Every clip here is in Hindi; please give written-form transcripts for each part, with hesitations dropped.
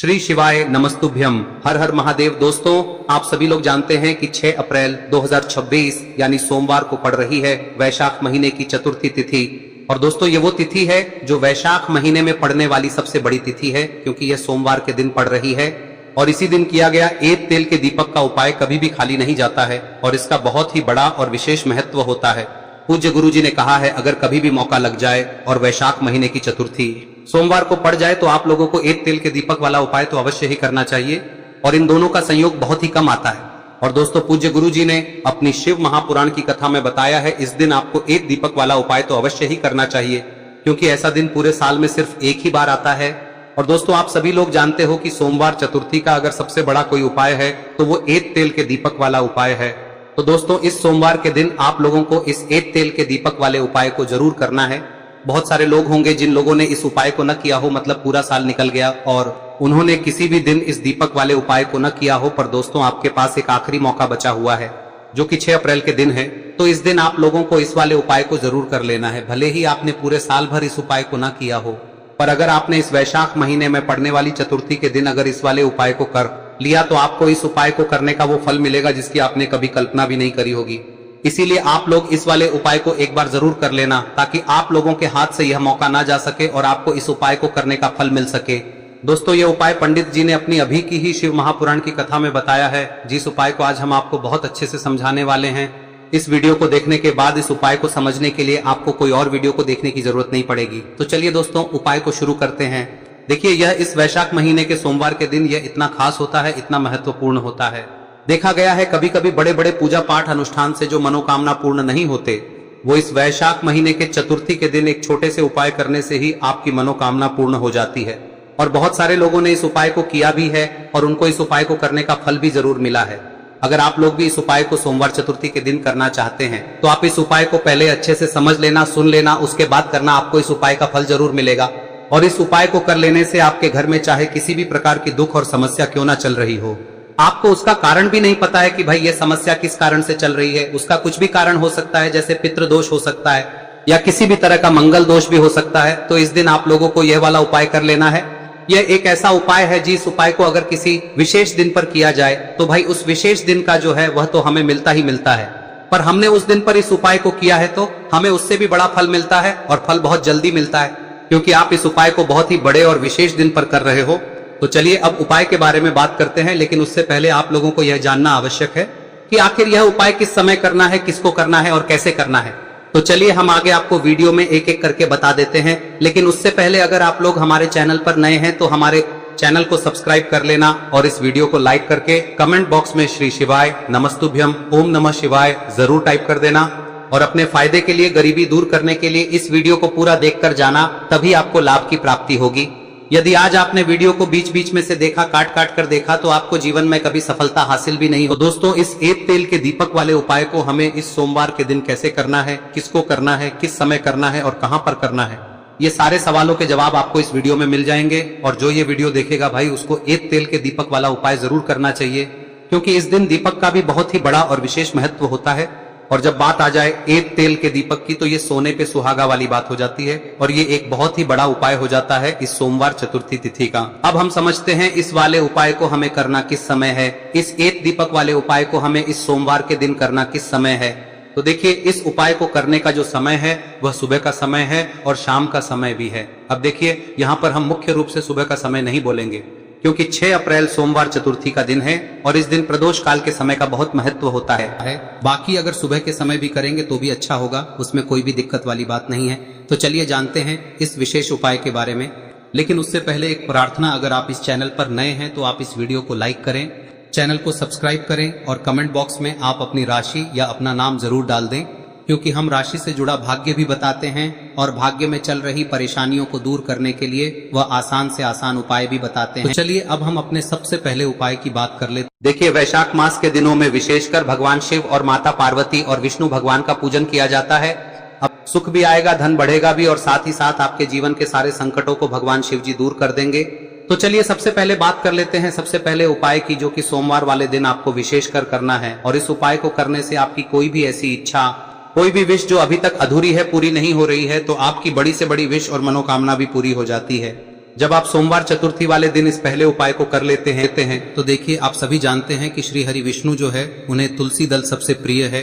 श्री शिवाय नमस्तुभ्यम। हर हर महादेव। दोस्तों, आप सभी लोग जानते हैं कि 6 अप्रैल 2026 यानी सोमवार को पड़ रही है वैशाख महीने की चतुर्थी तिथि। और दोस्तों, ये वो तिथि है जो वैशाख महीने में पड़ने वाली सबसे बड़ी तिथि है, क्योंकि यह सोमवार के दिन पड़ रही है। और इसी दिन किया गया एक तेल के दीपक का उपाय कभी भी खाली नहीं जाता है और इसका बहुत ही बड़ा और विशेष महत्व होता है। पूज्य गुरु जी ने कहा है, अगर कभी भी मौका लग जाए और वैशाख महीने की चतुर्थी सोमवार को पड़ जाए तो आप लोगों को एक तेल के दीपक वाला उपाय तो अवश्य ही करना चाहिए। और इन दोनों का संयोग बहुत ही कम आता है। और दोस्तों, पूज्य गुरु जी ने अपनी शिव महापुराण की कथा में बताया है, इस दिन आपको एक दीपक वाला उपाय तो अवश्य ही करना चाहिए, क्योंकि ऐसा दिन पूरे साल में सिर्फ एक ही बार आता है। और दोस्तों, आप सभी लोग जानते हो कि सोमवार चतुर्थी का अगर सबसे बड़ा कोई उपाय है तो वो एक तेल के दीपक वाला उपाय है। तो दोस्तों, इस सोमवार के दिन आप लोगों को इस एक तेल के दीपक वाले उपाय को जरूर करना है। बहुत सारे लोग होंगे जिन लोगों ने इस उपाय को न किया हो, मतलब पूरा साल निकल गया और उन्होंने किसी भी दिन इस दीपक वाले उपाय को न किया हो। पर दोस्तों, आपके पास एक आखिरी मौका बचा हुआ है, जो कि 6 अप्रैल के दिन है। तो इस दिन आप लोगों को इस वाले उपाय को जरूर कर लेना है। भले ही आपने पूरे साल भर इस उपाय को न किया हो, पर अगर आपने इस वैशाख महीने में पड़ने वाली चतुर्थी के दिन अगर इस वाले उपाय को कर लिया तो आपको इस उपाय को करने का वो फल मिलेगा जिसकी आपने कभी कल्पना भी नहीं करी होगी। इसीलिए आप लोग इस वाले उपाय को एक बार जरूर कर लेना, ताकि आप लोगों के हाथ से यह मौका ना जा सके और आपको इस उपाय को करने का फल मिल सके। दोस्तों, ये उपाय पंडित जी ने अपनी अभी की ही शिव महापुराण की कथा में बताया है, जिस उपाय को आज हम आपको बहुत अच्छे से समझाने वाले हैं। इस वीडियो को देखने के बाद इस उपाय को समझने के लिए आपको कोई और वीडियो को देखने की जरूरत नहीं पड़ेगी। तो चलिए दोस्तों, उपाय को शुरू करते हैं। देखिए, यह इस वैशाख महीने के सोमवार के दिन यह इतना खास होता है, इतना महत्वपूर्ण होता है। देखा गया है कभी कभी बड़े बड़े पूजा पाठ अनुष्ठान से जो मनोकामना पूर्ण नहीं होते, वो इस वैशाख महीने के चतुर्थी के दिन एक छोटे से उपाय करने से ही आपकी मनोकामना पूर्ण हो जाती है। और बहुत सारे लोगों ने इस उपाय को किया भी है और उनको इस उपाय को करने का फल भी जरूर मिला है। अगर आप लोग भी इस उपाय को सोमवार चतुर्थी के दिन करना चाहते हैं तो आप इस उपाय को पहले अच्छे से समझ लेना, सुन लेना, उसके बाद करना। आपको इस उपाय का फल जरूर मिलेगा। और इस उपाय को कर लेने से आपके घर में चाहे किसी भी प्रकार की दुख और समस्या क्यों ना चल रही हो, आपको उसका कारण भी नहीं पता है कि भाई ये समस्या किस कारण से चल रही है। उसका कुछ भी कारण हो सकता है, जैसे पितृ दोष हो सकता है या किसी भी तरह का मंगल दोष भी हो सकता है। तो इस दिन आप लोगों को यह वाला उपाय कर लेना है। यह एक ऐसा उपाय है जिस उपाय को अगर किसी विशेष दिन पर किया जाए तो भाई उस विशेष दिन का जो है वह तो हमें मिलता ही मिलता है। पर हमने उस दिन पर इस उपाय को किया है तो हमें उससे भी बड़ा फल मिलता है, और फल बहुत जल्दी मिलता है, क्योंकि आप इस उपाय को बहुत ही बड़े और विशेष दिन पर कर रहे हो। तो चलिए अब उपाय के बारे में बात करते हैं, लेकिन उससे पहले आप लोगों को यह जानना आवश्यक है कि आखिर यह उपाय किस समय करना है, किसको करना है और कैसे करना है। तो चलिए हम आगे आपको वीडियो में एक एक करके बता देते हैं। लेकिन उससे पहले अगर आप लोग हमारे चैनल पर नए हैं तो हमारे चैनल को सब्सक्राइब कर लेना और इस वीडियो को लाइक करके कमेंट बॉक्स में श्री शिवाय नमस्तुभ्यम ओम नमः शिवाय जरूर टाइप कर देना। और अपने फायदे के लिए, गरीबी दूर करने के लिए इस वीडियो को पूरा देखकर जाना, तभी आपको लाभ की प्राप्ति होगी। यदि आज आपने वीडियो को बीच बीच में से देखा, काट काट कर देखा, तो आपको जीवन में कभी सफलता हासिल भी नहीं हो। दोस्तों, इस एक तेल के दीपक वाले उपाय को हमें इस सोमवार के दिन कैसे करना है, किसको करना है, किस समय करना है और कहां पर करना है, ये सारे सवालों के जवाब आपको इस वीडियो में मिल जाएंगे। और जो ये वीडियो देखेगा भाई, उसको एक तेल के दीपक वाला उपाय जरूर करना चाहिए, क्योंकि इस दिन दीपक का भी बहुत ही बड़ा और विशेष महत्व होता है। और जब बात आ जाए एक तेल के दीपक की, तो ये सोने पे सुहागा वाली बात हो जाती है और ये एक बहुत ही बड़ा उपाय हो जाता है इस सोमवार चतुर्थी तिथि का। अब हम समझते हैं इस वाले उपाय को हमें करना किस समय है। इस एक दीपक वाले उपाय को हमें इस सोमवार के दिन करना किस समय है। तो देखिए, इस उपाय को करने का जो समय है वह सुबह का समय है और शाम का समय भी है। अब देखिए, यहाँ पर हम मुख्य रूप से सुबह का समय नहीं बोलेंगे, क्योंकि 6 अप्रैल सोमवार चतुर्थी का दिन है और इस दिन प्रदोष काल के समय का बहुत महत्व होता है। बाकी अगर सुबह के समय भी करेंगे तो भी अच्छा होगा, उसमें कोई भी दिक्कत वाली बात नहीं है। तो चलिए जानते हैं इस विशेष उपाय के बारे में। लेकिन उससे पहले एक प्रार्थना, अगर आप इस चैनल पर नए हैं तो आप इस वीडियो को लाइक करें, चैनल को सब्सक्राइब करें और कमेंट बॉक्स में आप अपनी राशि या अपना नाम जरूर डाल दें, क्योंकि हम राशि से जुड़ा भाग्य भी बताते हैं और भाग्य में चल रही परेशानियों को दूर करने के लिए वह आसान से आसान उपाय भी बताते हैं। तो चलिए अब हम अपने सबसे पहले उपाय की बात कर लेते हैं। देखिए, वैशाख मास के दिनों में विशेषकर भगवान शिव और माता पार्वती और विष्णु भगवान का पूजन किया जाता है। अब सुख भी आएगा, धन बढ़ेगा भी, और साथ ही साथ आपके जीवन के सारे संकटों को भगवान शिव जी दूर कर देंगे। तो चलिए सबसे पहले बात कर लेते हैं सबसे पहले उपाय की, जो कि सोमवार वाले दिन आपको विशेषकर करना है। और इस उपाय को करने से आपकी कोई भी ऐसी इच्छा, कोई भी विश जो अभी तक अधूरी है, पूरी नहीं हो रही है, तो आपकी बड़ी से बड़ी विश और मनोकामना भी पूरी हो जाती है। जब आप सोमवार चतुर्थी वाले दिन इस पहले उपाय को कर लेते हैं तो देखिए, आप सभी जानते हैं कि श्री हरि विष्णु जो है उन्हें तुलसी दल सबसे प्रिय है।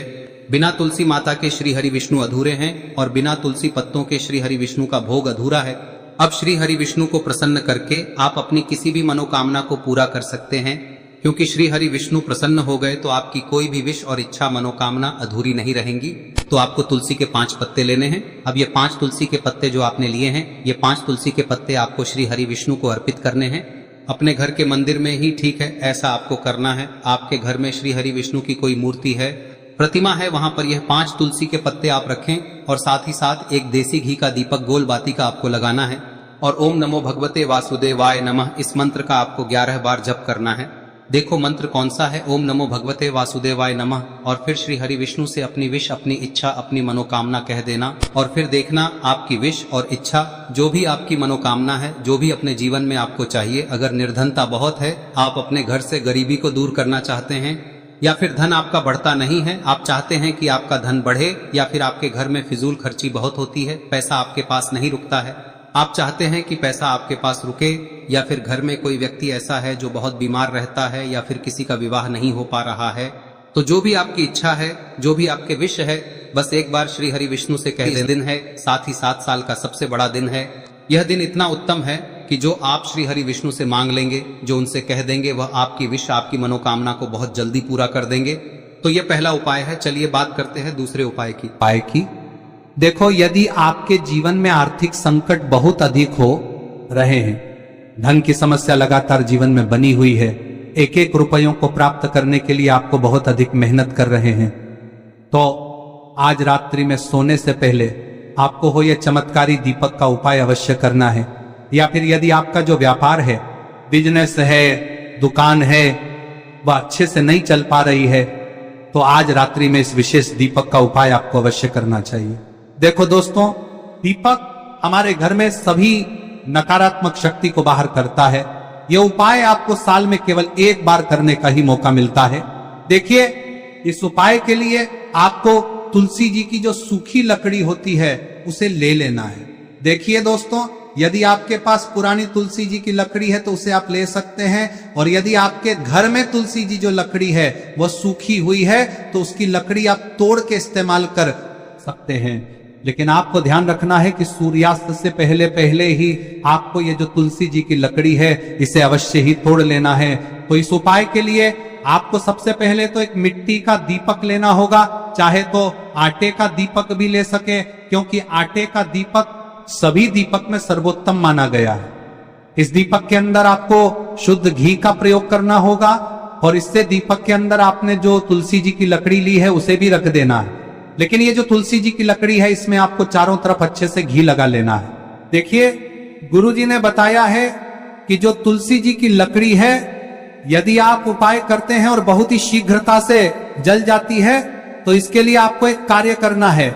बिना तुलसी माता के श्री हरि विष्णु अधूरे हैं और बिना तुलसी पत्तों के श्री हरि विष्णु का भोग अधूरा है। अब श्री हरि विष्णु को प्रसन्न करके आप अपनी किसी भी मनोकामना को पूरा कर सकते हैं, क्योंकि श्री हरि विष्णु प्रसन्न हो गए तो आपकी कोई भी विश और इच्छा मनोकामना अधूरी नहीं रहेंगी। तो आपको तुलसी के 5 पत्ते लेने हैं। अब ये 5 तुलसी के पत्ते जो आपने लिए हैं, ये 5 तुलसी के पत्ते आपको श्री हरि विष्णु को अर्पित करने हैं। अपने घर के मंदिर में ही ठीक है, ऐसा आपको करना है। आपके घर में श्री हरि विष्णु की कोई मूर्ति है, प्रतिमा है, वहां पर यह 5 तुलसी के पत्ते आप रखें और साथ ही साथ एक देसी घी का दीपक गोल बाती का आपको लगाना है और ओम नमो भगवते वासुदेवाय नमः इस मंत्र का आपको 11 बार जप करना है। देखो मंत्र कौन सा है, ओम नमो भगवते वासुदेवाय नमः, और फिर श्री हरि विष्णु से अपनी विश, अपनी इच्छा, अपनी मनोकामना कह देना और फिर देखना आपकी विश और इच्छा, जो भी आपकी मनोकामना है, जो भी अपने जीवन में आपको चाहिए। अगर निर्धनता बहुत है, आप अपने घर से गरीबी को दूर करना चाहते हैं, या फिर धन आपका बढ़ता नहीं है, आप चाहते हैं कि आपका धन बढ़े, या फिर आपके घर में फिजूल खर्ची बहुत होती है, पैसा आपके पास नहीं रुकता है, आप चाहते हैं कि पैसा आपके पास रुके, या फिर घर में कोई व्यक्ति ऐसा है जो बहुत बीमार रहता है, या फिर किसी का विवाह नहीं हो पा रहा है, तो जो भी आपकी इच्छा है, जो भी आपके विश है, बस एक बार श्री हरि विष्णु से कह दें। दिन है, साथ ही 7 साल का सबसे बड़ा दिन है। यह दिन इतना उत्तम है कि जो आप श्री हरि विष्णु से मांग लेंगे, जो उनसे कह देंगे, वह आपकी विश, आपकी मनोकामना को बहुत जल्दी पूरा कर देंगे। तो यह पहला उपाय है। चलिए बात करते हैं दूसरे उपाय की। देखो, यदि आपके जीवन में आर्थिक संकट बहुत अधिक हो रहे हैं, धन की समस्या लगातार जीवन में बनी हुई है, एक एक रुपयों को प्राप्त करने के लिए आपको बहुत अधिक मेहनत कर रहे हैं, तो आज रात्रि में सोने से पहले आपको हो यह चमत्कारी दीपक का उपाय अवश्य करना है। या फिर यदि आपका जो व्यापार है, बिजनेस है, दुकान है, वह अच्छे से नहीं चल पा रही है, तो आज रात्रि में इस विशेष दीपक का उपाय आपको अवश्य करना चाहिए। देखो दोस्तों, दीपक हमारे घर में सभी नकारात्मक शक्ति को बाहर करता है। यह उपाय आपको साल में केवल 1 बार करने का ही मौका मिलता है। देखिए, इस उपाय के लिए आपको तुलसी जी की जो सूखी लकड़ी होती है उसे ले लेना है। देखिए दोस्तों, यदि आपके पास पुरानी तुलसी जी की लकड़ी है तो उसे आप ले सकते हैं, और यदि आपके घर में तुलसी जी जो लकड़ी है वह सूखी हुई है तो उसकी लकड़ी आप तोड़ के इस्तेमाल कर सकते हैं। लेकिन आपको ध्यान रखना है कि सूर्यास्त से पहले पहले ही आपको ये जो तुलसी जी की लकड़ी है इसे अवश्य ही तोड़ लेना है। तो इस उपाय के लिए आपको सबसे पहले तो एक मिट्टी का दीपक लेना होगा, चाहे तो आटे का दीपक भी ले सके, क्योंकि आटे का दीपक सभी दीपक में सर्वोत्तम माना गया है। इस दीपक के अंदर आपको शुद्ध घी का प्रयोग करना होगा, और इससे दीपक के अंदर आपने जो तुलसी जी की लकड़ी ली है उसे भी रख देना है। लेकिन ये जो तुलसी जी की लकड़ी है, इसमें आपको चारों तरफ अच्छे से घी लगा लेना है। देखिए, गुरुजी ने बताया है कि जो तुलसी जी की लकड़ी है, यदि आप उपाय करते हैं और बहुत ही शीघ्रता से जल जाती है, तो इसके लिए आपको एक कार्य करना है।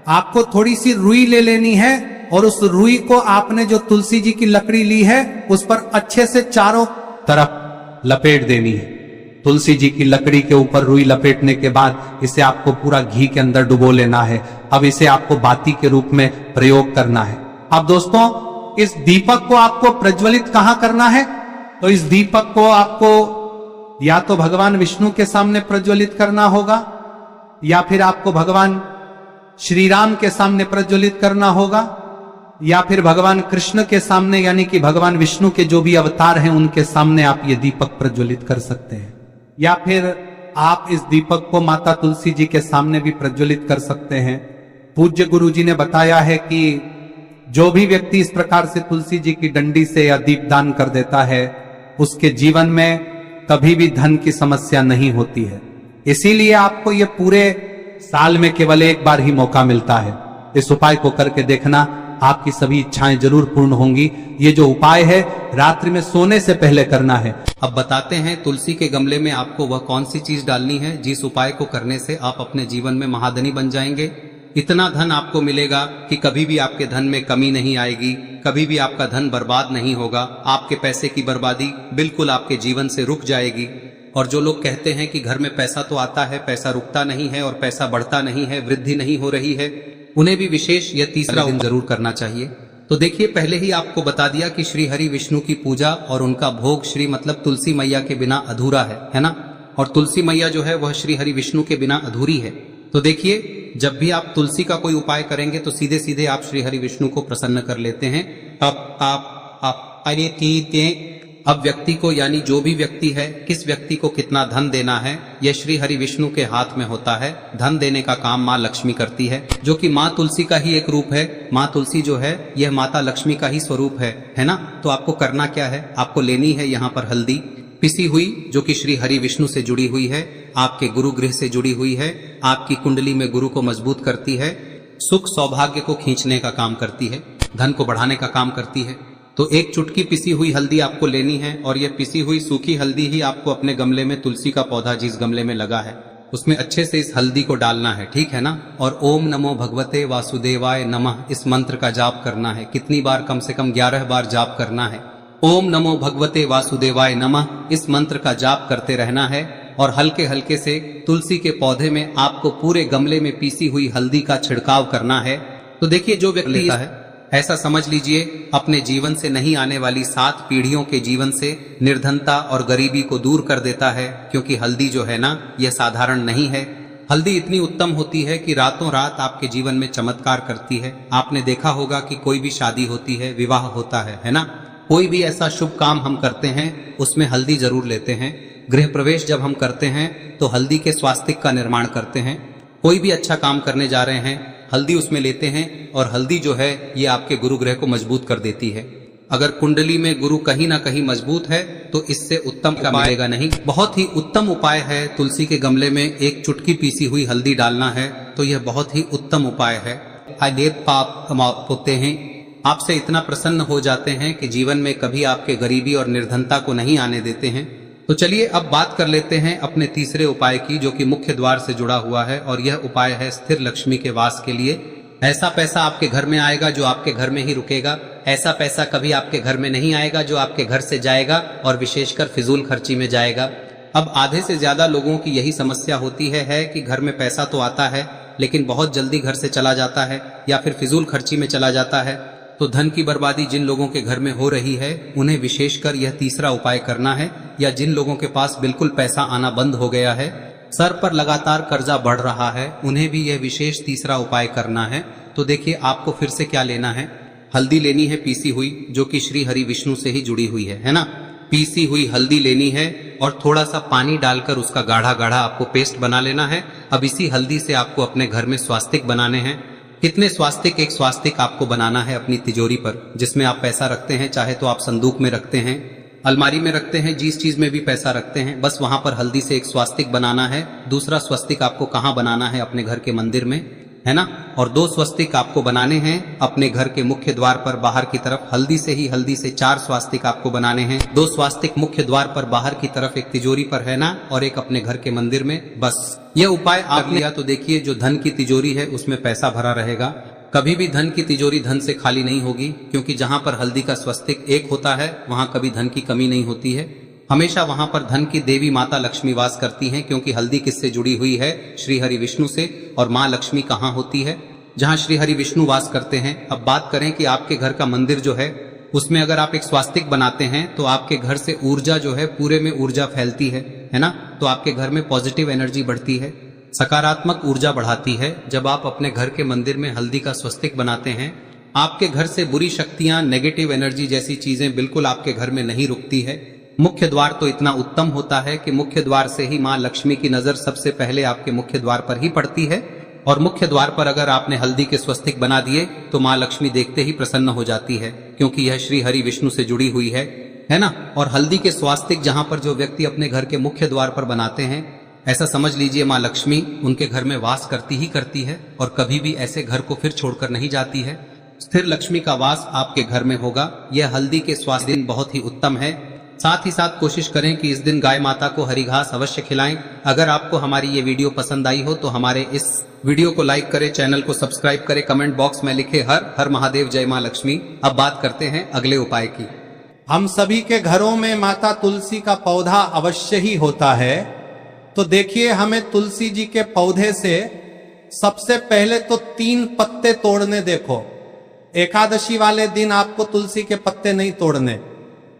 आपको थोड़ी सी रुई ले लेनी है और उस रुई को आपने जो तुलसी जी की लकड़ी ली है उस पर अच्छे से चारों तरफ लपेट देनी है। तुलसी जी की लकड़ी के ऊपर रुई लपेटने के बाद इसे आपको पूरा घी के अंदर डुबो लेना है। अब इसे आपको बाती के रूप में प्रयोग करना है। अब दोस्तों, इस दीपक को आपको प्रज्वलित कहां करना है? तो इस दीपक को आपको या तो भगवान विष्णु के सामने प्रज्वलित करना होगा, या फिर आपको भगवान श्री राम के सामने प्रज्वलित करना होगा, या फिर भगवान कृष्ण के सामने, यानी कि भगवान विष्णु के जो भी अवतार हैं उनके सामने आप ये दीपक प्रज्वलित कर सकते हैं। या फिर आप इस दीपक को माता तुलसी जी के सामने भी प्रज्वलित कर सकते हैं। पूज्य गुरु जी ने बताया है कि जो भी व्यक्ति इस प्रकार से तुलसी जी की डंडी से या दीपदान कर देता है, उसके जीवन में कभी भी धन की समस्या नहीं होती है। इसीलिए आपको ये पूरे साल में केवल 1 बार ही मौका मिलता है। इस उपाय को करके देखना, आपकी सभी इच्छाएं जरूर पूर्ण होंगी। ये जो उपाय है रात्रि में सोने से पहले करना है। अब बताते हैं तुलसी के गमले में आपको वह कौन सी चीज डालनी है जिस उपाय को करने से आप अपने जीवन में महाधनी बन जाएंगे। इतना धन आपको मिलेगा कि कभी भी आपके धन में कमी नहीं आएगी, कभी भी आपका धन बर्बाद नहीं होगा। आपके पैसे की बर्बादी बिल्कुल आपके जीवन से रुक जाएगी। और जो लोग कहते हैं कि घर में पैसा तो आता है, पैसा रुकता नहीं है और पैसा बढ़ता नहीं है, वृद्धि नहीं हो रही है, उन्हें भी विशेष यह तीसरा दिन जरूर करना चाहिए। तो देखिए, पहले ही आपको बता दिया कि श्री हरि विष्णु की पूजा और उनका भोग श्री मतलब तुलसी मैया के बिना अधूरा है ना। और तुलसी मैया जो है वह श्री हरि विष्णु के बिना अधूरी है। तो देखिए, जब भी आप तुलसी का कोई उपाय करेंगे तो सीधे सीधे आप श्री हरि विष्णु को प्रसन्न कर लेते हैं। अब व्यक्ति को, यानी जो भी व्यक्ति है, किस व्यक्ति को कितना धन देना है, यह श्री हरि विष्णु के हाथ में होता है। धन देने का काम माँ लक्ष्मी करती है, जो कि माँ तुलसी का ही एक रूप है। माँ तुलसी जो है यह माता लक्ष्मी का ही स्वरूप है ना। तो आपको करना क्या है, आपको लेनी है यहाँ पर हल्दी पिसी हुई, जो कि श्री हरि विष्णु से जुड़ी हुई है, आपके गुरु गृह से जुड़ी हुई है, आपकी कुंडली में गुरु को मजबूत करती है, सुख सौभाग्य को खींचने का काम करती है, धन को बढ़ाने का काम करती है। तो एक चुटकी पिसी हुई हल्दी आपको लेनी है, और यह पिसी हुई सूखी हल्दी ही आपको अपने गमले में, तुलसी का पौधा जिस गमले में लगा है उसमें अच्छे से इस हल्दी को डालना है, ठीक है ना। और ओम नमो भगवते वासुदेवाय नमः इस मंत्र का जाप करना है। कितनी बार, कम से कम 11 बार जाप करना है। ओम नमो भगवते वासुदेवाय नमः इस मंत्र का जाप करते रहना है। और हल्के हल्के से तुलसी के पौधे में आपको पूरे गमले में पीसी हुई हल्दी का छिड़काव करना है। तो देखिए, जो व्यक्ति लेता है, ऐसा समझ लीजिए अपने जीवन से नहीं आने वाली 7 पीढ़ियों के जीवन से निर्धनता और गरीबी को दूर कर देता है। क्योंकि हल्दी जो है ना, यह साधारण नहीं है। हल्दी इतनी उत्तम होती है कि रातों रात आपके जीवन में चमत्कार करती है। आपने देखा होगा कि कोई भी शादी होती है, विवाह होता है ना, कोई भी ऐसा शुभ काम हम करते हैं उसमें हल्दी जरूर लेते हैं। गृह प्रवेश जब हम करते हैं तो हल्दी के स्वास्तिक का निर्माण करते हैं। कोई भी अच्छा काम करने जा रहे हैं, हल्दी उसमें लेते हैं। और हल्दी जो है ये आपके गुरु ग्रह को मजबूत कर देती है। अगर कुंडली में गुरु कहीं ना कहीं मजबूत है तो इससे उत्तम का मिलेगा नहीं। बहुत ही उत्तम उपाय है, तुलसी के गमले में एक चुटकी पीसी हुई हल्दी डालना है। तो यह बहुत ही उत्तम उपाय है। आदेत पाप होते हैं, आपसे इतना प्रसन्न हो जाते हैं कि जीवन में कभी आपके गरीबी और निर्धनता को नहीं आने देते हैं। तो चलिए अब बात कर लेते हैं अपने तीसरे उपाय की, जो कि मुख्य द्वार से जुड़ा हुआ है। और यह उपाय है स्थिर लक्ष्मी के वास के लिए। ऐसा पैसा आपके घर में आएगा जो आपके घर में ही रुकेगा। ऐसा पैसा कभी आपके घर में नहीं आएगा जो आपके घर से जाएगा और विशेषकर फिजूल खर्ची में जाएगा। अब आधे से ज्यादा लोगों की यही समस्या होती है कि घर में पैसा तो आता है लेकिन बहुत जल्दी घर से चला जाता है या फिर फिजूल खर्ची में चला जाता है। तो धन की बर्बादी जिन लोगों के घर में हो रही है उन्हें विशेषकर यह तीसरा उपाय करना है। या जिन लोगों के पास बिल्कुल पैसा आना बंद हो गया है, सर पर लगातार कर्जा बढ़ रहा है, उन्हें भी यह विशेष तीसरा उपाय करना है। तो देखिए आपको फिर से क्या लेना है, हल्दी लेनी है पीसी हुई, जो कि श्री हरि विष्णु से ही जुड़ी हुई है ना। पीसी हुई हल्दी लेनी है और थोड़ा सा पानी डालकर उसका गाढ़ा गाढ़ा आपको पेस्ट बना लेना है। अब इसी हल्दी से आपको अपने घर में स्वास्तिक बनाने हैं। कितने स्वास्तिक? एक स्वास्तिक आपको बनाना है अपनी तिजोरी पर, जिसमें आप पैसा रखते हैं। चाहे तो आप संदूक में रखते हैं, अलमारी में रखते हैं, जिस चीज में भी पैसा रखते हैं, बस वहां पर हल्दी से एक स्वास्तिक बनाना है। दूसरा स्वस्तिक आपको कहाँ बनाना है? अपने घर के मंदिर में, है ना। और 2 स्वस्तिक आपको बनाने हैं अपने घर के मुख्य द्वार पर बाहर की तरफ। हल्दी से 4 स्वास्तिक आपको बनाने हैं। 2 स्वास्तिक मुख्य द्वार पर बाहर की तरफ, एक तिजोरी पर, है ना, और एक अपने घर के मंदिर में। बस यह उपाय आप लिया तो देखिए जो धन की तिजोरी है उसमें पैसा भरा रहेगा। कभी भी धन की तिजोरी धन से खाली नहीं होगी, क्योंकि जहां पर हल्दी का स्वस्तिक एक होता है वहां कभी धन की कमी नहीं होती है। हमेशा वहां पर धन की देवी माता लक्ष्मी वास करती हैं, क्योंकि हल्दी किससे जुड़ी हुई है? श्री हरि विष्णु से। और माँ लक्ष्मी कहाँ होती है? जहां श्री हरि विष्णु वास करते हैं। अब बात करें कि आपके घर का मंदिर जो है उसमें अगर आप एक स्वास्तिक बनाते हैं तो आपके घर से ऊर्जा जो है, पूरे में ऊर्जा फैलती है ना। तो आपके घर में पॉजिटिव एनर्जी बढ़ती है, सकारात्मक ऊर्जा बढ़ाती है। जब आप अपने घर के मंदिर में हल्दी का स्वस्तिक बनाते हैं, आपके घर से बुरी शक्तियां, नेगेटिव एनर्जी जैसी चीजें बिल्कुल आपके घर में नहीं रुकती है। मुख्य द्वार तो इतना उत्तम होता है कि मुख्य द्वार से ही माँ लक्ष्मी की नजर सबसे पहले आपके मुख्य द्वार पर ही पड़ती है। और मुख्य द्वार पर अगर आपने हल्दी के स्वस्तिक बना दिए तो माँ लक्ष्मी देखते ही प्रसन्न हो जाती है, क्योंकि यह श्री हरि विष्णु से जुड़ी हुई है ना। और हल्दी के स्वास्तिक जहां पर जो व्यक्ति अपने घर के मुख्य द्वार पर बनाते हैं, ऐसा समझ लीजिए माँ लक्ष्मी उनके घर में वास करती ही करती है और कभी भी ऐसे घर को फिर छोड़कर नहीं जाती है। स्थिर लक्ष्मी का वास आपके घर में होगा। यह हल्दी के स्वास्थ्य दिन बहुत ही उत्तम है। साथ ही साथ कोशिश करें कि इस दिन गाय माता को हरी घास अवश्य खिलाएं। अगर आपको हमारी ये वीडियो पसंद आई हो तो हमारे इस वीडियो को लाइक करें, चैनल को सब्सक्राइब करें, कमेंट बॉक्स में लिखे हर हर महादेव, जय माँ लक्ष्मी। अब बात करते हैं अगले उपाय की। हम सभी के घरों में माता तुलसी का पौधा अवश्य ही होता है। तो देखिए हमें तुलसी जी के पौधे से सबसे पहले तो 3 पत्ते तोड़ने देखो। एकादशी वाले दिन आपको तुलसी के पत्ते नहीं तोड़ने,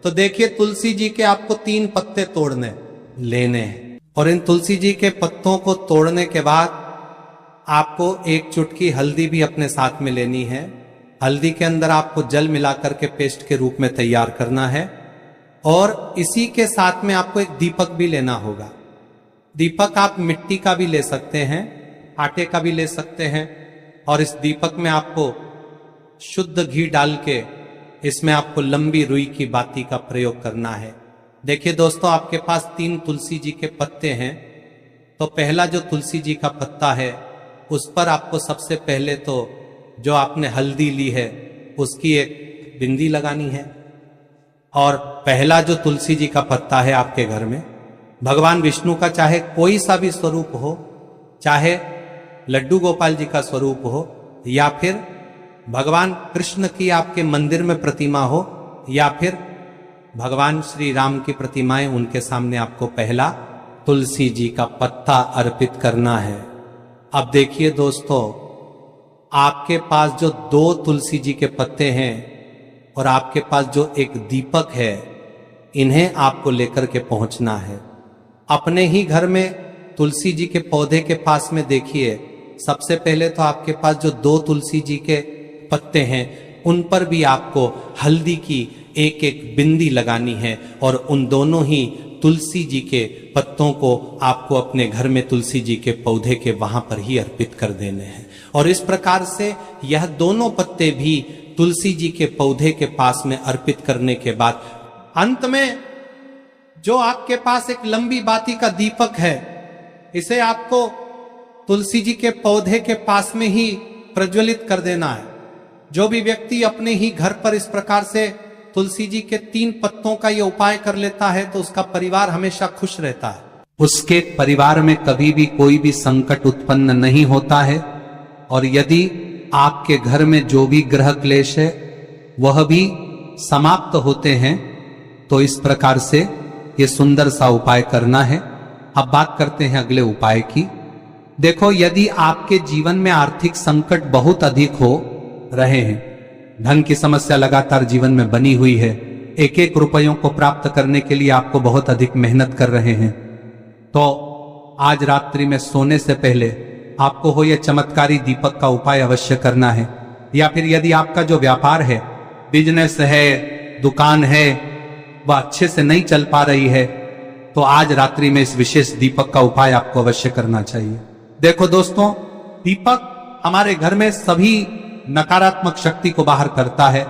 तो देखिए तुलसी जी के आपको 3 पत्ते तोड़ने लेने हैं, और इन तुलसी जी के पत्तों को तोड़ने के बाद आपको 1 चुटकी हल्दी भी अपने साथ में लेनी है। हल्दी के अंदर आपको जल मिलाकर के पेस्ट के रूप में तैयार करना है, और इसी के साथ में आपको एक दीपक भी लेना होगा। दीपक आप मिट्टी का भी ले सकते हैं, आटे का भी ले सकते हैं, और इस दीपक में आपको शुद्ध घी डाल के इसमें आपको लंबी रुई की बाती का प्रयोग करना है। देखिए दोस्तों, आपके पास 3 तुलसी जी के पत्ते हैं, तो पहला जो तुलसी जी का पत्ता है उस पर आपको सबसे पहले तो जो आपने हल्दी ली है उसकी एक बिंदी लगानी है, और पहला जो तुलसी जी का पत्ता है आपके घर में भगवान विष्णु का चाहे कोई सा भी स्वरूप हो, चाहे लड्डू गोपाल जी का स्वरूप हो, या फिर भगवान कृष्ण की आपके मंदिर में प्रतिमा हो, या फिर भगवान श्री राम की प्रतिमाएं, उनके सामने आपको पहला तुलसी जी का पत्ता अर्पित करना है। अब देखिए दोस्तों, आपके पास जो 2 तुलसी जी के पत्ते हैं और आपके पास जो एक दीपक है, इन्हें आपको लेकर के पहुंचना है। अपने ही घर में तुलसी जी के पौधे के पास में देखिए, सबसे पहले तो आपके पास जो 2 तुलसी जी के पत्ते हैं उन पर भी आपको हल्दी की एक बिंदी लगानी है, और उन दोनों ही तुलसी जी के पत्तों को आपको अपने घर में तुलसी जी के पौधे के वहां पर ही अर्पित कर देने हैं। और इस प्रकार से यह दोनों पत्ते भी तुलसी जी के पौधे के पास में अर्पित करने के बाद अंत में जो आपके पास एक लंबी बाती का दीपक है, इसे आपको तुलसी जी के पौधे के पास में ही प्रज्वलित कर देना है। जो भी व्यक्ति अपने ही घर पर इस प्रकार से तुलसी जी के 3 पत्तों का यह उपाय कर लेता है तो उसका परिवार हमेशा खुश रहता है, उसके परिवार में कभी भी कोई भी संकट उत्पन्न नहीं होता है, और यदि आपके घर में जो भी ग्रह क्लेश है वह भी समाप्त होते हैं। तो इस प्रकार से ये सुंदर सा उपाय करना है। अब बात करते हैं अगले उपाय की। देखो, यदि आपके जीवन में आर्थिक संकट बहुत अधिक हो रहे हैं, धन की समस्या लगातार जीवन में बनी हुई है, 1-1 रुपयों को प्राप्त करने के लिए आपको बहुत अधिक मेहनत कर रहे हैं, तो आज रात्रि में सोने से पहले आपको हो यह चमत्कारी दीपक का उपाय अवश्य करना है। या फिर यदि आपका जो व्यापार है, बिजनेस है, दुकान है, वह अच्छे से नहीं चल पा रही है, तो आज रात्रि में इस विशेष दीपक का उपाय आपको अवश्य करना चाहिए। देखो दोस्तों, दीपक हमारे घर में सभी नकारात्मक शक्ति को बाहर करता है,